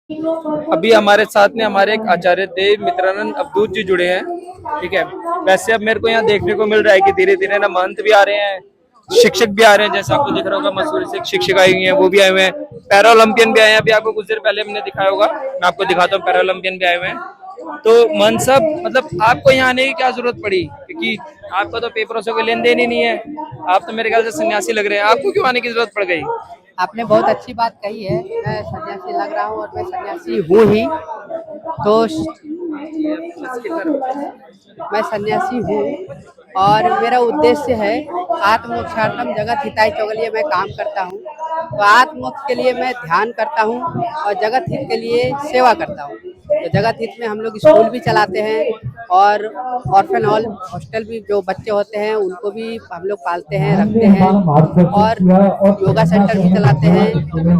अभी हमारे साथ में हमारे एक आचार्य देव मित्रानंद अवधूत जी जुड़े हैं। ठीक है। वैसे अब मेरे को यहाँ देखने को मिल रहा है कि धीरे धीरे ना महंत भी आ रहे हैं, शिक्षक भी आ रहे हैं। जैसे आपको दिख रहा होगा मसूरी से एक शिक्षक आई हुई है, वो भी आए हुए हैं। पैरा ओलंपियन भी आए हैं। अभी आपको कुछ देर पहले हमने दिखाया होगा, मैं आपको दिखाता हूँ। पैरा ओलंपियन भी आए हुए हैं। तो महंत साहब, मतलब आपको यहाँ आने की क्या जरूरत पड़ी? क्योंकि आपका तो पेपरों से कोई लेन देन ही नहीं है। आप तो मेरे ख्याल से सन्यासी लग रहे हैं। आपको क्यों आने की जरूरत पड़ गई? आपने बहुत अच्छी बात कही है। मैं सन्यासी लग रहा हूँ और मैं सन्यासी हूँ ही। तो मैं सन्यासी हूँ और मेरा उद्देश्य है आत्मोक्षार्थम जगत हिताय चौगलिए मैं काम करता हूँ। तो आत्मोक्ष के लिए मैं ध्यान करता हूँ और जगत हित के लिए सेवा करता हूँ। तो जगत हित में हम लोग स्कूल भी चलाते हैं और ऑर्फन हॉस्टल भी, जो बच्चे होते हैं उनको भी हम लोग पालते हैं, रखते हैं, और योगा सेंटर भी चलाते हैं।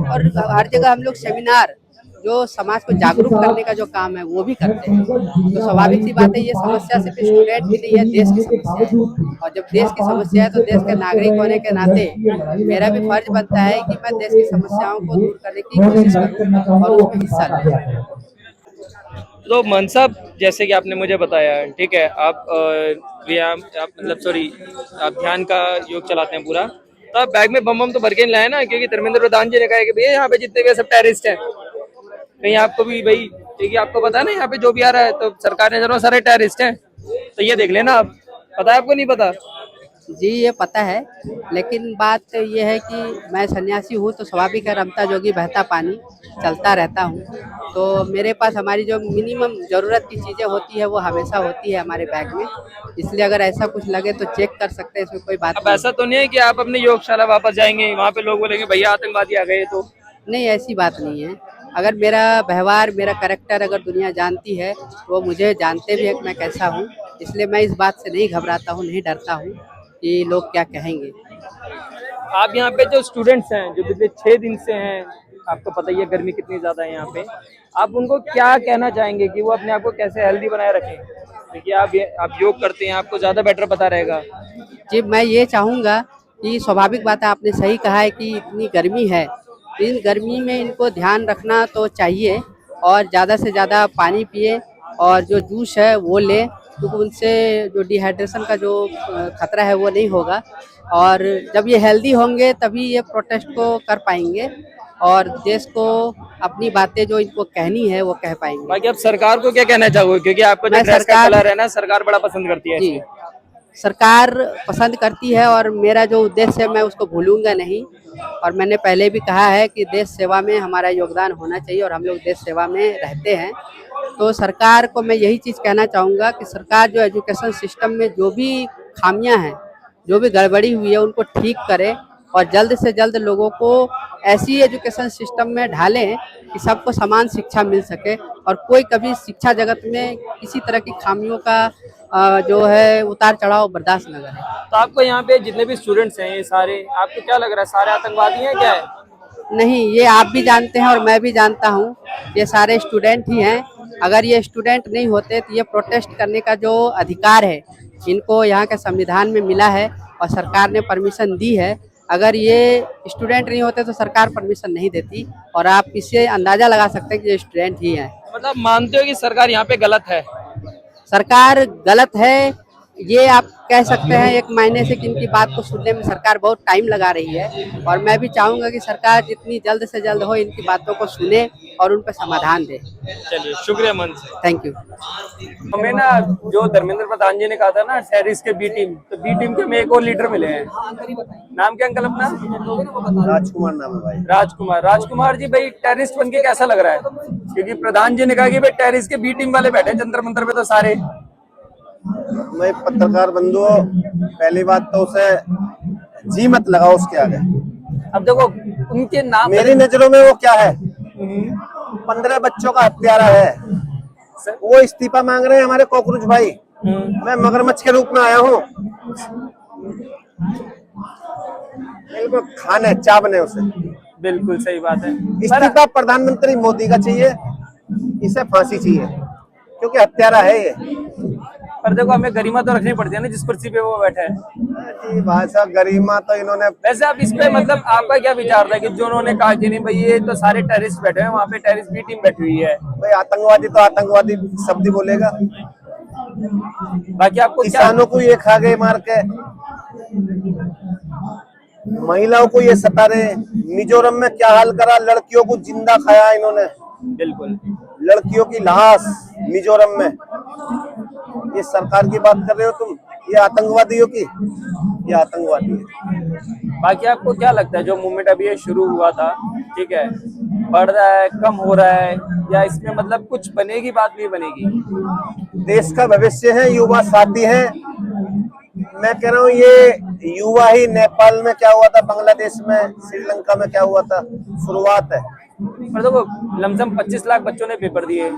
और हर जगह हम लोग सेमिनार, जो समाज को जागरूक करने का जो काम है वो भी करते हैं। तो स्वाभाविक सी बात है, ये समस्या सिर्फ स्टूडेंट की नहीं है, देश की समस्या है। और जब देश की समस्या है तो देश के नागरिक होने के नाते मेरा भी फर्ज बनता है कि मैं देश की समस्याओं को दूर करने की कोशिश करूं और उसमें हिस्सा लूं। तो मन साहब, जैसे कि आपने मुझे बताया, ठीक है, आप व्यायाम, आप मतलब सॉरी, आप ध्यान का योग चलाते हैं पूरा। तो आप बैग में बम बम तो भर के नहीं लाए ना? क्योंकि धर्मेंद्र प्रधान जी ने कहा है कि भैया यहाँ पे जितने भी सब टेररिस्ट हैं, कहीं आपको भी भाई, क्योंकि आपको पता है ना यहाँ पे जो भी आ रहा है, तो सरकार ने जरूर सारे टेररिस्ट हैं। तो ये देख लेना आप। पता है आपको? नहीं पता? जी ये पता है, लेकिन बात ये है कि मैं सन्यासी हूँ तो स्वाभाविक है, रमता जोगी बहता पानी, चलता रहता हूँ। तो मेरे पास हमारी जो मिनिमम ज़रूरत की चीज़ें होती है वो हमेशा होती है हमारे बैग में। इसलिए अगर ऐसा कुछ लगे तो चेक कर सकते हैं, इसमें कोई बात अब नहीं ऐसा है। तो नहीं है कि आप अपनी योगशाला वापस जाएंगे, वहां पे लोग बोलेंगे भैया आतंकवादी आ गए? तो नहीं, ऐसी बात नहीं है। अगर मेरा व्यवहार, मेरा करैक्टर अगर दुनिया जानती है तो वो मुझे जानते भी है कि मैं कैसा हूँ। इसलिए मैं इस बात से नहीं घबराता हूँ, नहीं डरता हूँ कि लोग क्या कहेंगे। आप यहाँ पे जो स्टूडेंट्स हैं, जो पिछले 6 दिन से हैं, आपको पता ही है गर्मी कितनी ज्यादा है यहाँ पे, आप उनको क्या कहना चाहेंगे कि वो अपने आप को कैसे हेल्दी बनाए रखें? क्योंकि आप योग करते हैं, आपको ज्यादा बेटर पता रहेगा। जी, मैं ये चाहूँगा कि स्वाभाविक बात है, आपने सही कहा है कि इतनी गर्मी है। इन गर्मी में इनको ध्यान रखना तो चाहिए और ज़्यादा से ज़्यादा पानी पिए और जो जूस है वो लें, क्योंकि उनसे जो डिहाइड्रेशन का जो खतरा है वो नहीं होगा। और जब ये हेल्दी होंगे तभी ये प्रोटेस्ट को कर पाएंगे और देश को अपनी बातें जो इनको कहनी है वो कह पाएंगे। बाकी आप सरकार को क्या कहना चाहोगे? क्योंकि आपका जो मैं ड्रेस का सरकार कलर है ना, सरकार बड़ा पसंद करती है जी, ऐसे। सरकार पसंद करती है और मेरा जो उद्देश्य है मैं उसको भूलूंगा नहीं। और मैंने पहले भी कहा है कि देश सेवा में हमारा योगदान होना चाहिए और हम लोग देश सेवा में रहते हैं। तो सरकार को मैं यही चीज़ कहना चाहूँगा कि सरकार जो एजुकेशन सिस्टम में जो भी खामियां हैं, जो भी गड़बड़ी हुई है उनको ठीक करे और जल्द से जल्द लोगों को ऐसी एजुकेशन सिस्टम में ढालें कि सबको समान शिक्षा मिल सके और कोई कभी शिक्षा जगत में किसी तरह की खामियों का जो है उतार चढ़ाव बर्दाश्त न करे। तो आपको यहाँ पे जितने भी स्टूडेंट्स हैं, ये सारे, आपको क्या लग रहा है, सारे आतंकवादी हैं क्या है? नहीं, ये आप भी जानते हैं और मैं भी जानता हूँ, ये सारे स्टूडेंट ही हैं। अगर ये स्टूडेंट नहीं होते तो ये प्रोटेस्ट करने का जो अधिकार है इनको यहाँ के संविधान में मिला है और सरकार ने परमिशन दी है। अगर ये स्टूडेंट नहीं होते तो सरकार परमिशन नहीं देती और आप इससे अंदाज़ा लगा सकते हैं कि ये स्टूडेंट ही हैं। मतलब मानते हो कि सरकार यहाँ पे गलत है? सरकार गलत है ये आप कह सकते हैं एक महीने से कि इनकी बात को सुनने में सरकार बहुत टाइम लगा रही है और मैं भी चाहूँगा कि सरकार जितनी जल्द से जल्द हो इनकी बातों को सुने और उन पर समाधान दे। चलिए, शुक्रिया मन से। Thank you. हमें ना, जो धर्मेंद्र प्रधान जी ने कहा था ना टेररिस्ट के बी टीम, तो बी टीम के हमें एक और लीडर मिले हैं। नाम क्या अंकल अपना? राजकुमार नाम है भाई। राजकुमार। राजकुमार जी, भाई टेररिस्ट बन के कैसा लग रहा है? क्योंकि प्रधान जी ने कहा कि भाई टेररिस्ट के बी टीम वाले बैठे जंतर मंतर पे तो सारे। मैं पत्रकार बंधु, पहली बात तो उसे जी मत लगाओ उसके आगे। अब देखो, उनके नाम मेरी नजरों में वो क्या है, 15 बच्चों का हत्यारा है। वो इस्तीफा मांग रहे हैं हमारे कॉकरोच भाई। मैं मगरमच्छ के रूप में आया हूँ, बिल्कुल खाने चावने उसे। बिल्कुल सही बात है। इस्तीफा प्रधानमंत्री मोदी का चाहिए, इसे फांसी चाहिए क्योंकि हत्यारा है ये। पर देखो हमें गरिमा तो रखनी पड़ती है ना जिस कुर्सी पे वो बैठे हैं। जी भाई साहब, गरिमा तो इन्होंने वैसे आप इस पे मतलब आपका क्या विचार था कि जो उन्होंने कहा कि नहीं भाई ये तो सारे टेररिस्ट बैठे हैं, वहाँ पे टेररिस्ट भी टीम बैठी हुई है। भाई, आतंकवादी तो आतंकवादी शब्द ही बोलेगा। बाकी आपको क्या किसानों को ये खा गए मार के, महिलाओं को ये सता रहे। मिजोरम में क्या हाल करा, लड़कियों को जिंदा खाया इन्होंने, बिल्कुल लड़कियों की लाश मिजोरम में। ये सरकार की बात कर रहे हो तुम, ये आतंकवादियों की, ये आतंकवादी है। बाकी आपको क्या लगता है जो मूवमेंट अभी ये शुरू हुआ था, ठीक है, बढ़ रहा है, कम हो रहा है, या इसमें मतलब कुछ बनेगी बात नहीं बनेगी? देश का भविष्य है, युवा साथी है। मैं कह रहा हूँ ये युवा ही, नेपाल में क्या हुआ था, बांग्लादेश में, श्रीलंका में क्या हुआ था, शुरुआत है। पर देखो लमसम 25 लाख बच्चों ने पेपर दिए,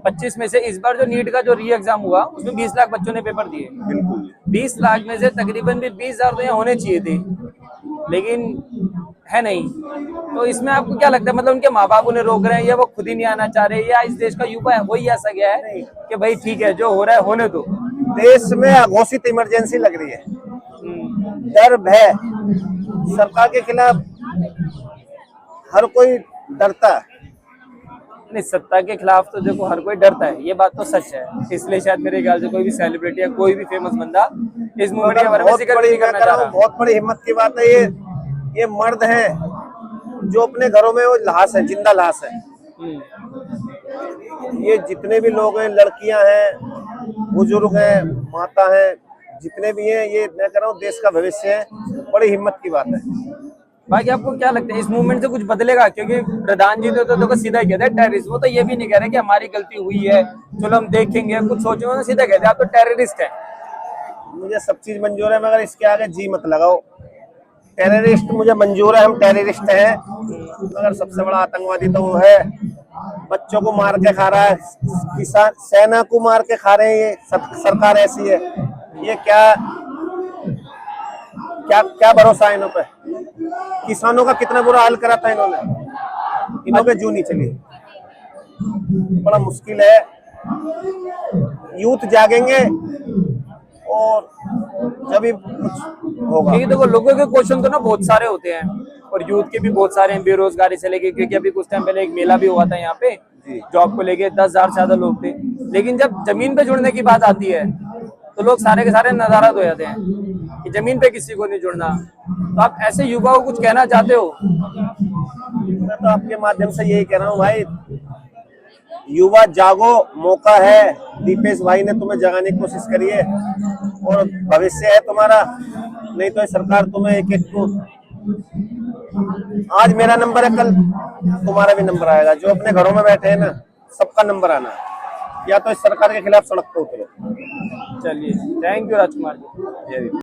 25 में से इस बार जो नीट का जो री एग्जाम हुआ उसमें 20 लाख बच्चों ने पेपर दिए। 20 लाख में से तकरीबन भी 20,000 तो यहाँ होने चाहिए थे, लेकिन है नहीं। तो इसमें आपको क्या लगता है, मतलब उनके माँ बाप उन्हें रोक रहे हैं, या वो खुद ही नहीं आना चाह रहे, या इस देश का युवा है वही ऐसा गया है कि भाई ठीक है जो हो रहा है होने दो? देश में अघोषित इमरजेंसी लग रही है, डर भय, सरकार के खिलाफ हर कोई डरता है। नहीं, सत्ता के खिलाफ तो देखो हर कोई डरता है, ये बात तो सच है। इसलिए शायद मेरे ख्याल से कोई भी सेलिब्रिटी या कोई भी फेमस बंदा इस मूवमेंट के बारे में जिक्र नहीं करना चाह रहा। बहुत बड़ी हिम्मत की बात है ये मर्द हैं जो अपने घरों में वो लाश है, जिंदा लाश है। ये जितने भी लोग हैं, लड़कियां हैं, बुजुर्ग हैं, माता हैं, जितने भी हैं, ये मैं कह रहा हूँ देश का भविष्य है। बड़ी हिम्मत की बात है। बाकी आपको क्या लगता है इस मूवमेंट से कुछ बदलेगा? क्योंकि प्रधान जी तो देखो सीधा कहते हैं टेररिस्ट, वो तो ये भी नहीं कह रहे कि हमारी गलती हुई है, चलो हम देखेंगे कुछ सोचेंगे, तो सीधा कहते हैं आप तो टेररिस्ट हैं। मुझे सब चीज मंजूर है, मगर इसके आगे जी मत लगाओ। टेररिस्ट मुझे मंजूर है, हम टेररिस्ट हैं, मगर सबसे बड़ा आतंकवादी तो वो है। बच्चों को मार के खा रहा है, किसान सेना को मार के खा रहे हैं। ये सरकार ऐसी है, ये क्या क्या क्या भरोसा है इन्हों पे? किसानों का कितना बुरा हाल करा था इन्होंने, इन्हों पे जू नहीं चली। बड़ा मुश्किल है, यूथ जागेंगे और जब भी कुछ होगा। क्योंकि देखो लोगों के क्वेश्चन तो ना बहुत सारे होते हैं, और यूथ के भी बहुत सारे हैं, बेरोजगारी से लेके, क्योंकि अभी कुछ टाइम पहले एक मेला भी हुआ था यहाँ पे जॉब को लेके, 10,000 से ज्यादा लोग थे। लेकिन जब जमीन पे जुड़ने की बात आती है तो लोग सारे के सारे नदारद हो जाते हैं कि जमीन पे किसी को नहीं जुड़ना। तो आप ऐसे युवाओं को कुछ कहना चाहते हो? मैं तो आपके माध्यम से यही कह रहा हूँ भाई, युवा जागो, मौका है। दीपेश भाई ने तुम्हें जगाने की कोशिश करी है और भविष्य है तुम्हारा। नहीं तो सरकार तुम्हें एक एक को, आज मेरा नंबर है, कल तुम्हारा भी नंबर आएगा। जो अपने घरों में बैठे हैं ना, सबका नंबर आना है। या तो इस सरकार के खिलाफ सड़क पे उतरो। चलिए, थैंक यू राजकुमार जी।